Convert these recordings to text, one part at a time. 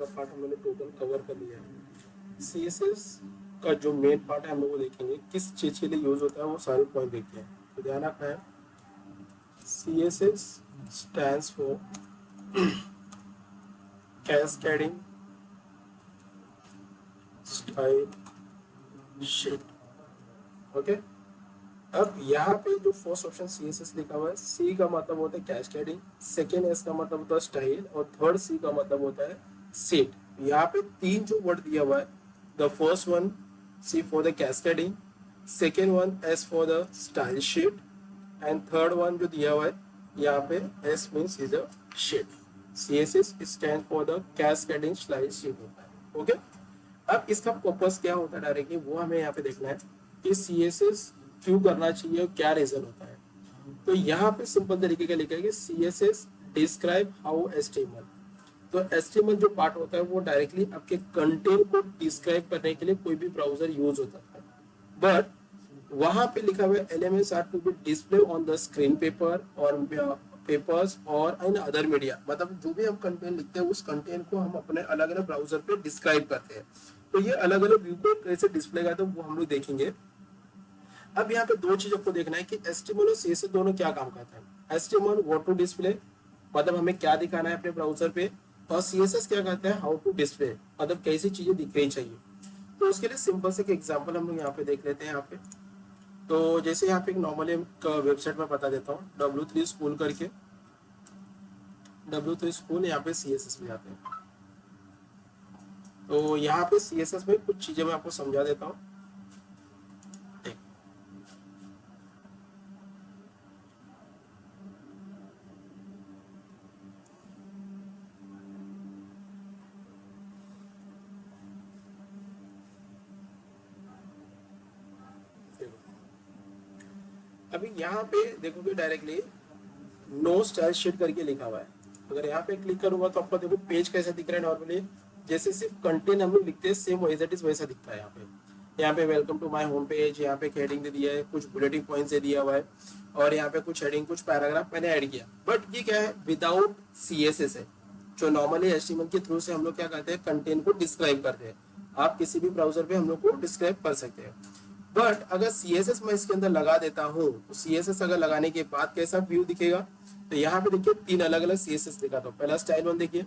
Part हम लोगों ने टोटल कवर कर लिया है। CSS का जो मेन पार्ट है हम लोग वो देखेंगे, किस चीज़ के लिए यूज होता है वो सारे पॉइंट देखते हैं। तो ध्यान रखना है, CSS stands for cascading style sheet। Okay, अब यहाँ पे जो फर्स्ट ऑप्शन CSS लिखा हुआ है, C का मतलब होता है कैस्केडिंग, सेकेंड S का मतलब होता है स्टाइल, और थर्ड C का मतलब होता है सीट। यहाँ पे तीन जो वर्ड दिया हुआ है, the first one C for the cascading, second one S for the style sheet, and third one जो दिया हुआ है यहाँ पे S means is a sheet. CSS stand for the cascading style sheet होता है। ओके, अब इसका पर्पस क्या होता है डायरेक्टली वो हमें यहाँ पे देखना है कि CSS क्यों करना चाहिए और क्या रीजन होता है। तो यहाँ पे सिंपल तरीके का लिखा है कि CSS डिस्क्राइब हाउ HTML। तो HTML जो पार्ट होता है वो डायरेक्टली आपके कंटेंट को डिस्क्राइब करने के लिए कोई भी ब्राउजर यूज होता है, बट वहां पे लिखा हुआ है elements are to be display on the screen paper और पेपर्स और इन अदर मीडिया। मतलब जो भी हम कंटेंट लिखते हैं उस कंटेंट को हम अपने अलग अलग ब्राउजर पे डिस्क्राइब करते हैं। तो ये अलग अलग व्यू को कैसे डिस्प्ले करते हैं वो हम लोग देखेंगे। अब यहाँ पे दो चीज आपको देखना है कि HTML और CSS दोनों क्या काम करते हैं। HTML व्हाट टू डिस्प्ले, मतलब हमें क्या दिखाना है अपने ब्राउजर पे, और CSS क्या कहते हैं हाउ टू डिस्प्ले, मतलब कैसी चीजें दिखनी चाहिए। तो उसके लिए सिंपल से एक एग्जांपल हम लोग यहाँ पे देख लेते हैं। यहाँ पे तो जैसे यहाँ पे एक नॉर्मली वेबसाइट में बता देता हूँ, W3 स्कूल करके, W3 स्कूल, यहाँ पे CSS में आते हैं। तो यहाँ पे CSS में कुछ चीजें मैं आपको समझा देता हूँ। अभी यहाँ पे देखोगे डायरेक्टली नो स्टाइल शीट करके लिखा हुआ है। अगर यहाँ पे क्लिक करूंगा तो आपको देखो पेज कैसा दिख रहा है। नॉर्मली जैसे सिर्फ कंटेंट हम लोग लिखते हैं सेम एज इट इज वैसा दिखता है। यहाँ पे welcome to my home page, यहाँ पे हेडिंग दे दिया है, कुछ बुलेटिंग पॉइंट्स दे दिया हुआ है, और यहाँ पे कुछ हेडिंग कुछ पैराग्राफ मैंने ऐड किया। बट ये क्या है, विदाउट CSS है। जो नॉर्मली HTML के थ्रू से हम लोग क्या करते हैं, कंटेंट को डिस्क्राइब करते हैं। आप किसी भी ब्राउजर पे हम लोग को डिस्क्राइब कर सकते हैं। बट अगर CSS मैं इसके अंदर लगा देता हूँ तो CSS अगर लगाने के बाद कैसा व्यू दिखेगा, तो यहाँ पे देखिए तीन अलग अलग CSS दिखाता हूँ। पहला स्टाइल वन देखिए,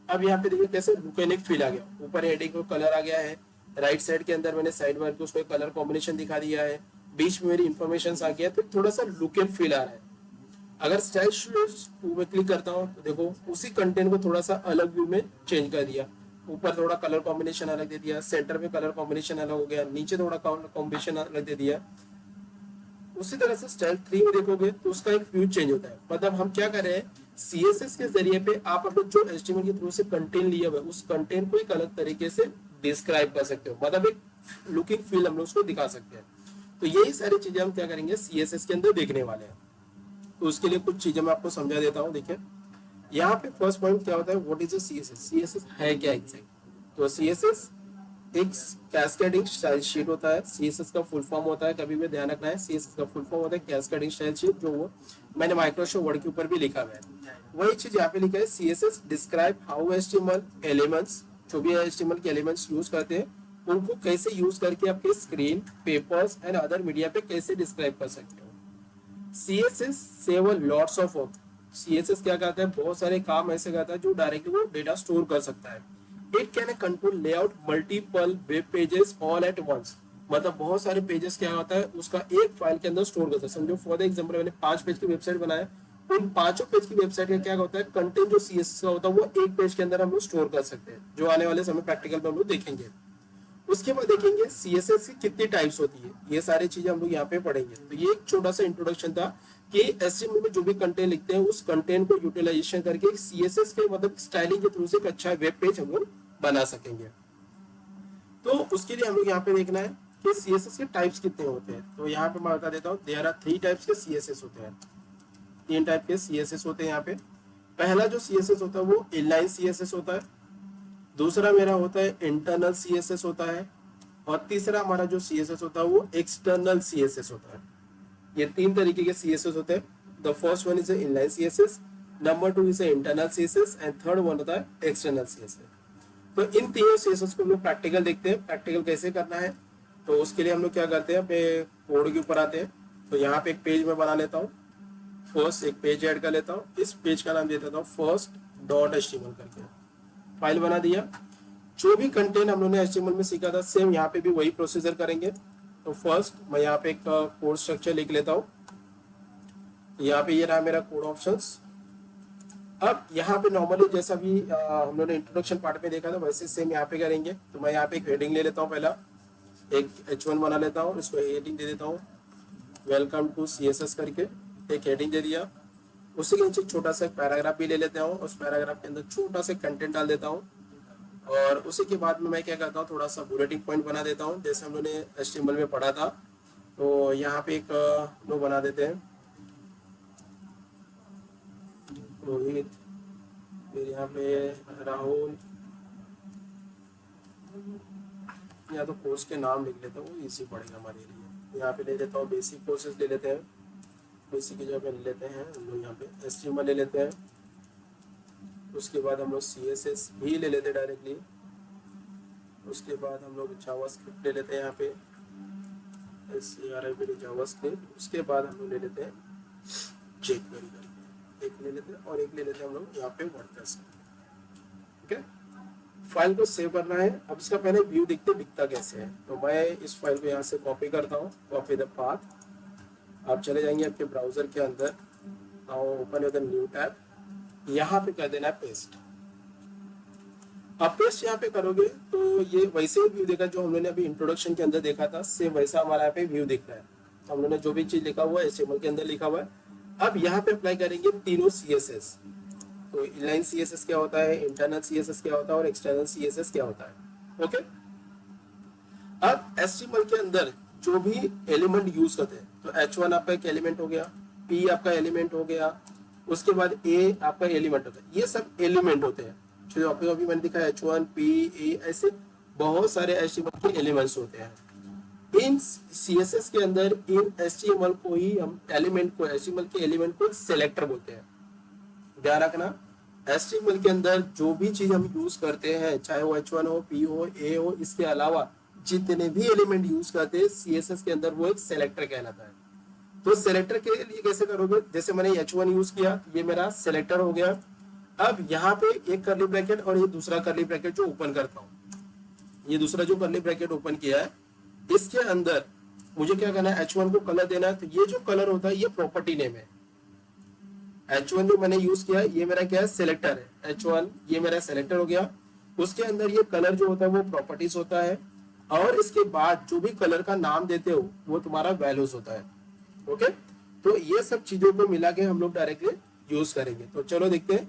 अब यहाँ पे देखिए कैसे लुकेनिक फील आ गया, ऊपर हेडिंग को कलर आ गया है, राइट साइड के अंदर मैंने साइड बार को उसको कलर कॉम्बिनेशन दिखा दिया है, बीच में मेरी इन्फॉर्मेशन आ गया, तो थोड़ा सा लुक एंड फील आ रहा है। अगर स्टाइल टू में क्लिक करता हूँ तो देखो उसी कंटेंट को थोड़ा सा अलग व्यू में चेंज कर दिया, ऊपर थोड़ा कलर कॉम्बिनेशन अलग दे दिया, सेंटर में कलर कॉम्बिनेशन अलग हो गया, नीचे थोड़ा कलर कॉम्बिनेशन अलग दे दिया। उसी तरह से स्टाइल 3 में देखोगे तो उसका एक व्यू चेंज होता है। मतलब हम क्या कर रहे हैं, CSS के जरिए पे आप अपने जो HTML के थ्रू से कंटेंट लिया हुआ है उस कंटेंट को एक अलग तरीके से डिस्क्राइब कर सकते हो, मतलब एक लुकिंग फील हम लोग उसको दिखा सकते हैं। तो यही सारी चीजें हम क्या करेंगे CSS के अंदर देखने वाले हैं। तो उसके लिए कुछ चीजें मैं आपको समझा देता हूँ। देखिए यहाँ पे फर्स्ट पॉइंट क्या होता है, व्हाट इज CSS। CSS है क्या एग्जैक्ट। तो CSS एक कैस्केडिंग स्टाइल शीट होता है। CSS का फुल फॉर्म होता है, कभी भी ध्यान रखना है, CSS का फुल फॉर्म होता है कैस्केडिंग स्टाइल शीट, जो वो मैंने माइक्रोसॉफ्ट वर्ड के ऊपर भी लिखा हुआ है। वही चीज यहाँ पे लिखा है, CSS describe how HTML elements, जो भी HTML के एलिमेंट्स यूज करते हैं उनको कैसे यूज करके आपके screen, papers and other media पे कैसे डिस्क्राइब कर सकते हो। CSS save lots of work. CSS क्या करता है, बहुत सारे काम ऐसे करता है जो डायरेक्टली वो डेटा स्टोर कर सकता है। It can control layout multiple web pages all at once. मतलब बहुत सारे पेजेस क्या होता है उसका एक फाइल के अंदर स्टोर करता है। समझो फॉर एग्जांपल मैंने 5 पेज की वेबसाइट बनाया, उन पांचों पेज की वेबसाइट का क्या होता है, कंटेंट जो CSS का होता है वो एक पेज के अंदर हम लोग स्टोर कर सकते हैं, जो आने वाले समय प्रैक्टिकल में हम लोग देखेंगे। उसके बाद देखेंगे CSS की कितनी टाइप्स होती है, ये सारी चीजें हम लोग यहाँ पे पढ़ेंगे। तो ये एक छोटा सा इंट्रोडक्शन था कि HTML में जो भी कंटेंट लिखते हैं उस कंटेंट को यूटिलाइजेशन करके CSS के मतलब स्टाइलिंग के थ्रू से एक अच्छा वेब पेज हम लोग बना सकेंगे। तो उसके लिए हम लोग यहाँ पे देखना है कि CSS के टाइप्स कितने होते हैं। तो यहाँ पे मैं बता देता हूँ, देयर आर 3 टाइप्स के CSS होते हैं। 3 टाइप के CSS होते हैं यहाँ पे। पहला जो CSS होता है वो इनलाइन CSS होता है, दूसरा मेरा होता है इंटरनल CSS होता है, और तीसरा हमारा जो CSS होता है वो एक्सटर्नल CSS होता है। ये 3 तरीके के CSS होते हैं। The first one is inline CSS, number 2 is internal CSS, and third one होता है एक्सटर्नल CSS। तो इन तीनों सीएसएस को हम लोग प्रैक्टिकल देखते हैं, प्रैक्टिकल कैसे करना है। तो उसके लिए हम लोग क्या करते हैं, अपने कोड के ऊपर आते हैं। तो यहाँ पे एक पेज में बना लेता हूँ, फर्स्ट एक पेज ऐड कर लेता हूँ। इस पेज का नाम दे देता हूँ फर्स्ट डॉट एचटीएमएल करके, फाइल बना दिया। जो भी कंटेंट हम लोगों ने एचटीएमएल में सीखा था सेम यहाँ पे भी वही प्रोसीजर करेंगे। तो फर्स्ट मैं यहाँ पे एक कोड स्ट्रक्चर लिख लेता हूँ। यहाँ पे ये रहा मेरा कोड ऑप्शंस। अब यहाँ पे नॉर्मली जैसा भी हम लोगों ने इंट्रोडक्शन पार्ट में देखा था वैसे सेम यहाँ पे करेंगे। तो मैं यहाँ पे एक हेडिंग ले लेता हूँ, पहला एक H1 बना लेता हूँ, इसको हेडिंग दे देता हूँ वेलकम टू CSS करके, एक हेडिंग दे दिया। उसी के नीचे छोटा सा पैराग्राफ भी ले लेते हैं, उस पैराग्राफ के अंदर छोटा सा कंटेंट डाल देता हूँ। और उसी के बाद में मैं क्या करता हूँ, थोड़ा सा बुलेटिंग पॉइंट बना देता हूँ जैसे हम लोगों ने HTML में पढ़ा था। तो यहाँ पे एक लोग बना देते हैं रोहित, फिर यहाँ पे राहुल, या तो कोर्स के नाम लिख लेता हूँ, वो इजी पड़ेगा हमारे लिए। यहाँ पे ले लेता हूँ बेसिक कोर्सेज ले लेते हैं, बेसिक की जगह पे ले लेते हैं हम लोग यहाँ पे HTML ले लेते हैं। उसके बाद हम लोग CSS भी ले लेते हैं डायरेक्टली। उसके बाद हम लोग जावास्क्रिप्ट ले लेते हैं यहाँ पे SCRIP जावास्क्रिप्ट। उसके बाद हम लोग ले लेते हैं jQuery करके, एक ले लेते हैं और एक ले लेते हैं हम लोग यहाँ पे वर्डप्रेस। ठीक है, फाइल को सेव करना है। अब इसका पहले व्यू दिखता कैसे है। तो मैं इस फाइल को यहाँ से कॉपी करता हूँ, कॉपी द पाथ। आप चले जाएंगे आपके ब्राउजर के अंदर, ओपन विद न्यू टैब, यहाँ पे कर देना है पेस्ट। आप पेस्ट यहाँ पे करोगे तो ये वैसे ही व्यू देगा जो हम लोगों ने अभी इंट्रोडक्शन के अंदर देखा था, सेम वैसा हमारा यहाँ पे व्यू दिख रहा है। हम लोगों ने जो भी चीज लिखा हुआ है HTML के अंदर लिखा हुआ है। अब यहाँ पे अप्लाई करेंगे तीनों CSS। तो इनलाइन CSS क्या होता है, इंटरनल CSS क्या होता है और एक्सटर्नल CSS क्या होता है। ओके, अब HTML के अंदर जो भी एलिमेंट यूज करते हैं, तो H1 आपका एक एलिमेंट हो गया, P आपका एलिमेंट हो गया, उसके बाद A आपका एलिमेंट होता है। ये सब एलिमेंट होते हैं जो आपको अभी मैंने दिखाया H1 P A, ऐसे बहुत सारे HTML के एलिमेंट्स होते हैं। इन CSS के अंदर इन HTML को ही हम एलिमेंट को, HTML के एलिमेंट को सेलेक्टर बोलते हैं। ध्यान रखना, HTML के अंदर जो भी चीज हम यूज करते हैं, चाहे वो H1 हो, P हो, A हो, इसके अलावा जितने भी एलिमेंट यूज करते हैं CSS के अंदर, वो एक सेलेक्टर कहलाता है। तो सेलेक्टर के लिए कैसे करोगे, जैसे मैंने H1 यूज किया, ये मेरा सेलेक्टर हो गया। अब यहाँ पे एक कर्ली ब्रैकेट और ये दूसरा कर्ली ब्रैकेट जो ओपन करता हूँ, ये दूसरा जो कर्ली ब्रैकेट ओपन किया है, इसके अंदर मुझे क्या करना है, H1 को कलर देना है। तो ये जो कलर होता है ये प्रॉपर्टी नेम है। H1 जो मैंने यूज किया ये मेरा क्या है, सेलेक्टर है। H1 ये मेरा सेलेक्टर हो गया। उसके अंदर ये कलर जो होता है वो प्रॉपर्टीज होता है, और इसके बाद जो भी कलर का नाम देते हो वो तुम्हारा वैल्यूज होता है। ओके, तो ये सब चीजों को मिला के हम लोग डायरेक्टली यूज करेंगे। तो चलो देखते हैं।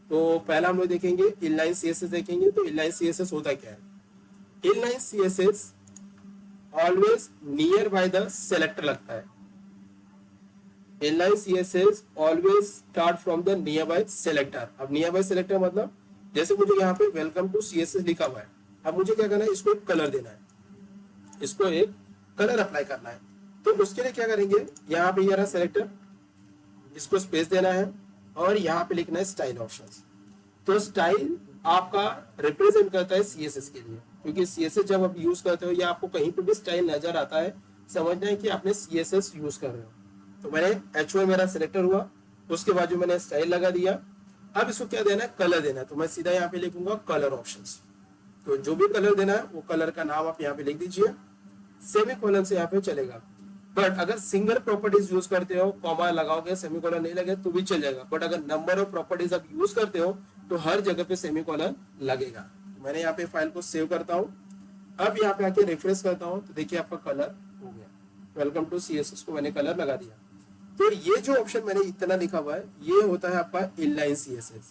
तो पहला हम लोग देखेंगे इनलाइन CSS देखेंगे। तो इनलाइन CSS होता क्या है, inline CSS always near by the selector लगता है। Inline CSS always start from the nearby selector। अब nearby selector मतलब जैसे मुझे यहाँ पे वेलकम टू CSS लिखा हुआ है, अब मुझे क्या करना है, इसको एक कलर देना है, इसको एक कलर अप्लाई करना है। तो उसके लिए क्या करेंगे, यहाँ पे ये रहा सेलेक्टर, इसको स्पेस देना है और यहाँ पे लिखना है स्टाइल ऑप्शंस। तो स्टाइल आपका रिप्रेजेंट करता है CSS के लिए, क्योंकि CSS जब आप यूज करते हो या आपको कहीं पे भी स्टाइल नजर आता है, समझना है कि आपने CSS यूज कर रहे हो। तो मैंने H1 मेरा सिलेक्टर हुआ, उसके बाद जो मैंने स्टाइल लगा दिया। अब इसको क्या देना है, कलर देना है। तो मैं सीधा यहाँ पे लिखूंगा कलर ऑप्शंस। तो जो भी कलर देना है वो कलर का नाम आप यहाँ पे लिख दीजिए, सेमीकोलन से यहाँ पे चलेगा। बट अगर सिंगल प्रॉपर्टीज यूज करते हो, कॉमा लगाओगे, सेमीकोलन नहीं लगे तो भी चल जाएगा। बट अगर नंबर ऑफ प्रॉपर्टीज आप यूज करते हो तो हर जगह पे सेमीकोलन लगेगा। तो मैंने यहाँ पे फाइल को सेव करता हूँ। अब यहाँ पे आके रिफ्रेश करता हूँ तो देखिए आपका कलर हो गया, वेलकम टू CSS को मैंने कलर लगा दिया। तो ये जो ऑप्शन मैंने इतना लिखा हुआ है ये होता है आपका इनलाइन CSS।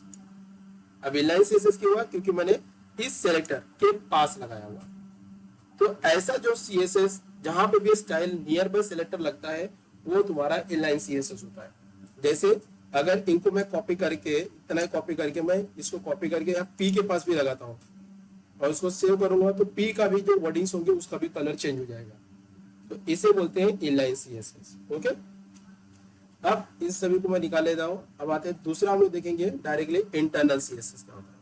अब इनलाइन CSS क्यों हुआ, क्योंकि मैंने इस सेलेक्टर के पास लगाया हुआ। तो ऐसा जो CSS जहां पे भी स्टाइल नियर बाय सेलेक्टर लगता है वो तुम्हारा इनलाइन CSS होता है। जैसे अगर इनको मैं कॉपी करके, इतना कॉपी करके मैं इसको कॉपी करके यहाँ P के पास भी लगाता हूँ और उसको सेव करूंगा तो P का भी जो वर्डिंग्स होंगे उसका भी कलर चेंज हो जाएगा। तो इसे बोलते हैं इनलाइन CSS। ओके, अब इन सभी को मैं निकाल लेता हूं। अब आते हैं दूसरा, हम लोग देखेंगे डायरेक्टली इंटरनल CSS क्या होता है।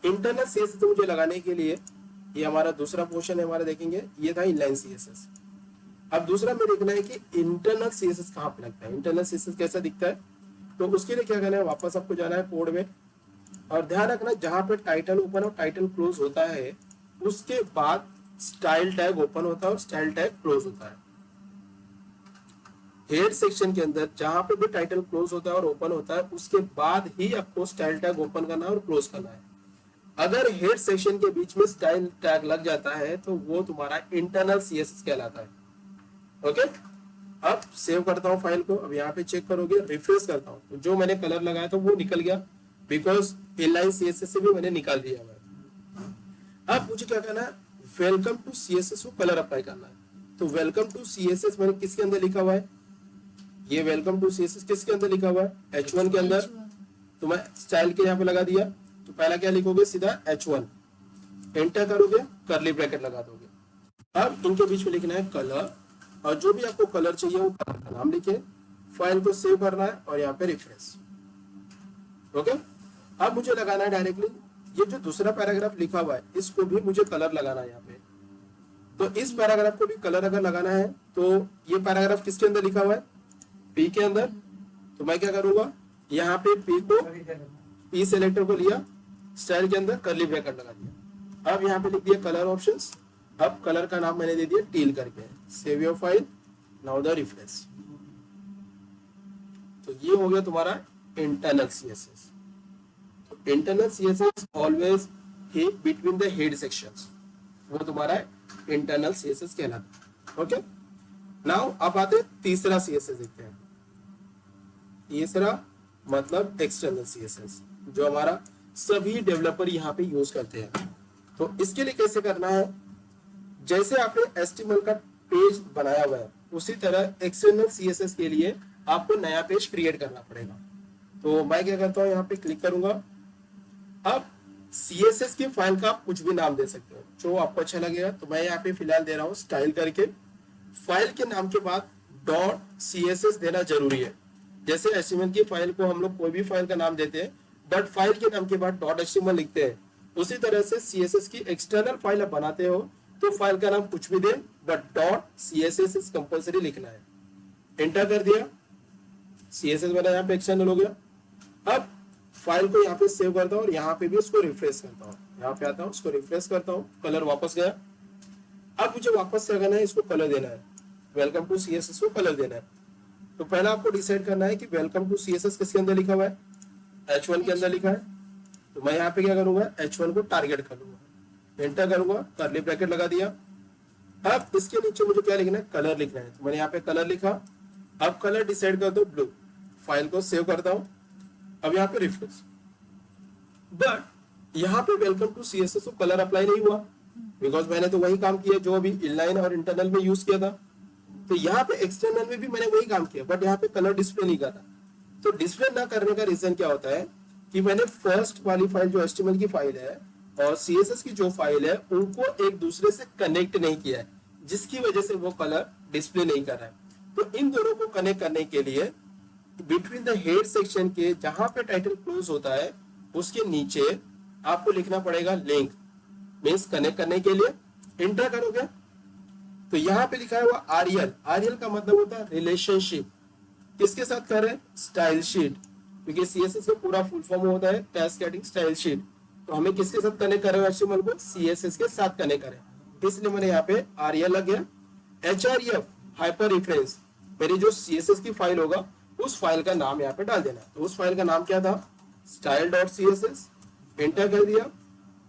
इंटरनल सीएसएस मुझे लगाने के लिए ये हमारा दूसरा पोर्शन है हमारा, देखेंगे ये था इनलाइन सीएसएस। अब दूसरा में देखना है कि इंटरनल सीएसएस कहाँ पे लगता है, इंटरनल सीएसएस कैसा दिखता है। तो उसके लिए क्या करना है, वापस आपको जाना है कोड में, और ध्यान रखना जहां पे टाइटल ओपन और टाइटल क्लोज होता है उसके बाद स्टाइल टैग ओपन होता है और स्टाइल टैग क्लोज होता है। हेड सेक्शन के अंदर जहां पे भी टाइटल क्लोज होता है और ओपन होता है उसके बाद ही आपको स्टाइल टैग ओपन करना है और क्लोज करना है। अगर हेड सेक्शन के बीच में स्टाइल टैग लग जाता है तो वो तुम्हारा इंटरनल सीएसएस कहलाता है। ओके, अब सेव करता हूँ फाइल को। अब यहाँ पे चेक करोगे, रिफ्रेश करता हूँ तो जो मैंने कलर लगाया था वो निकल गया, बिकॉज इनलाइन सीएसएस से भी मैंने निकाल दिया है। अब मुझे क्या करना है, वेलकम टू सीएसएस को कलर अप्लाई करना है। तो वेलकम टू सीएसएस मैंने किसके अंदर लिखा हुआ है, ये वेलकम टू सीएसएस किसके अंदर लिखा हुआ है, H1 के अंदर। तो मैं स्टाइल के यहाँ पे लगा दिया, तो पहला क्या लिखोगे, सीधा H1 एंटर करोगे, करली ब्रैकेट लगा दोगे। अब इनके बीच में लिखना है कलर, और जो भी आपको कलर चाहिए वो कलर का नाम लिखे, फाइल को सेव करना है और यहाँ पे रिफ्रेश। ओके, अब मुझे लगाना है डायरेक्टली ये जो दूसरा पैराग्राफ लिखा हुआ है इसको भी मुझे कलर लगाना है यहाँ पे। तो इस पैराग्राफ को भी कलर अगर लगाना है तो ये पैराग्राफ किसके अंदर लिखा हुआ है, पी के अंदर। तो मैं क्या करूंगा, यहाँ पे पी को, पी सिलेक्टर को लिया, स्टाइल के अंदर करली ब्रैकेट लगा दिया। अब यहाँ पे लिख दिया कलर ऑप्शंस। अब कलर का नाम मैंने दे दिया टील करके, save your file, now the refresh. तो ये हो गया तुम्हारा इंटरनल सीएसएस। तो internal CSS always he between the head sections, वो तुम्हारा इंटरनल सीएसएस कहलाता है। ओके, नाउ अब आते हैं तीसरा सीएसएस देखते हैं। तीसरा मतलब एक्सटर्नल सीएसएस, जो हमारा सभी डेवलपर यहाँ पे यूज करते हैं। तो इसके लिए कैसे करना है, जैसे आपने HTML का पेज बनाया हुआ है उसी तरह एक्सटर्नल सीएसएस के लिए आपको नया पेज क्रिएट करना पड़ेगा। तो मैं क्या करता हूँ, यहाँ पे क्लिक करूंगा। अब सीएसएस की फाइल का आप कुछ भी नाम दे सकते हो जो आपको अच्छा लगेगा। तो मैं यहाँ पे फिलहाल दे रहा हूँ स्टाइल करके। फाइल के नाम के बाद .css देना जरूरी है। जैसे HTML की फाइल को हम लोग कोई भी फाइल का नाम देते हैं बट फाइल के नाम के बाद .html लिखते हैं, उसी तरह से CSS की एक्सटर्नल फाइल आप बनाते हो तो फाइल का नाम कुछ भी दे बट .css इज कंपलसरी लिखना है। एंटर कर दिया, CSS बना, यहाँ पे एक्सटर्नल हो गया। अब फाइल को यहाँ पे सेव करता हूँ और यहाँ पे भी उसको रिफ्रेश करता हूँ। यहाँ पे आता हूँ, उसको रिफ्रेश करता हूँ, कलर वापस गया। अब मुझे वापस क्या करना है, इसको कलर देना है, वेलकम टू CSS को कलर देना है। तो पहला आपको डिसाइड करना है कि वेलकम टू CSS किसके अंदर लिखा हुआ है, H1 के अंदर लिखा है। तो मैं यहाँ पे क्या करूंगा, H1 को टारगेट कर लूंगा, एंटर करूंगा, करली ब्रैकेट लगा दिया। अब इसके नीचे मुझे क्या लिखना है, कलर लिखना है। तो मैंने यहाँ पे कलर लिखा। अब कलर डिसाइड कर दो ब्लू, फाइल को सेव करता हूँ। अब यहाँ पे रिफ्रेश, बट यहाँ पे वेलकम टू CSS को कलर अप्लाई नहीं हुआ, बिकॉज मैंने तो वही काम किया जो अभी इनलाइन और इंटरनल में यूज किया था। तो यहाँ पे एक्सटर्नल में भी मैंने वही काम किया बट यहाँ पे कलर डिस्प्ले नहीं करा। तो डिस्प्ले ना करने का रीजन क्या होता है कि मैंने फर्स्ट वाली फाइल जो HTML की फाइल है और CSS की जो फाइल है उनको एक दूसरे से कनेक्ट नहीं किया है, जिसकी वजह से वो कलर डिस्प्ले नहीं कर रहा है। तो इन दोनों को कनेक्ट करने के लिए बिटवीन द हेड सेक्शन के जहां पे टाइटल क्लोज होता है उसके नीचे आपको लिखना पड़ेगा लिंक, मीन्स कनेक्ट करने के लिए। एंटर करोगे तो यहाँ पे लिखा है हुआ आरएल। आरएल का मतलब होता है रिलेशनशिप, किसके साथ कर रहे हैं, स्टाइल शीट, क्योंकि CSS का पूरा फुल फॉर्म होता है कैस्केडिंग स्टाइल शीट। तो हमें किसके साथ कनेक्ट कर रहे हैं, HTML को CSS के साथ कनेक्ट करें, इसलिए मैंने यहाँ पे आरएल लग गया। HREF हाइपर रेफरेंस, मेरी जो CSS की फाइल होगा उस फाइल का नाम यहाँ पे डाल देना। तो उस फाइल का नाम क्या था, style.css। एंटर कर दिया,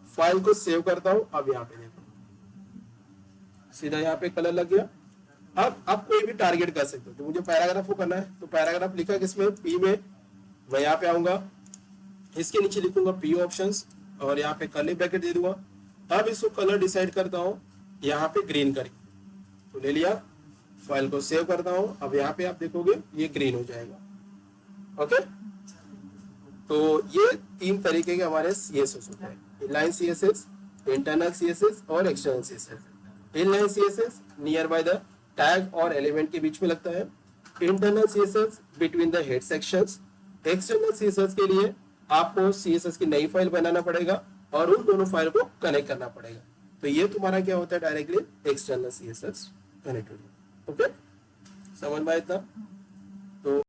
फाइल को सेव करता हूं। अब यहाँ पे देखो सीधा यहाँ पे कलर लग गया। अब आप कोई भी टारगेट कर सकते हो। तो मुझे पैराग्राफ को करना है, तो पैराग्राफ लिखा किसमें, पी में। मैं यहाँ पे आऊंगा, इसके नीचे लिखूंगा पी ऑप्शंस और यहाँ पे कर्ली ब्रैकेट दे दूंगा। अब इसको कलर डिसाइड करता हूँ यहाँ पे ग्रीन करके, तो ले लिया, फाइल को सेव करता हूँ। अब यहाँ पे आप देखोगे ये ग्रीन हो जाएगा। ओके, तो ये तीन तरीके के हमारे CSS होते हैं, इनलाइन CSS, इंटरनल CSS और external CSS। Inline CSS near by the tag और एलिमेंट के बीच में लगता है, internal CSS between the head sections. External CSS के लिए आपको CSS की नई फाइल बनाना पड़ेगा और उन दोनों फाइल को कनेक्ट करना पड़ेगा। तो ये तुम्हारा क्या होता है, डायरेक्टली एक्सटर्नल CSS कनेक्ट हो जाएगा। ओके, समझ में आया इतना?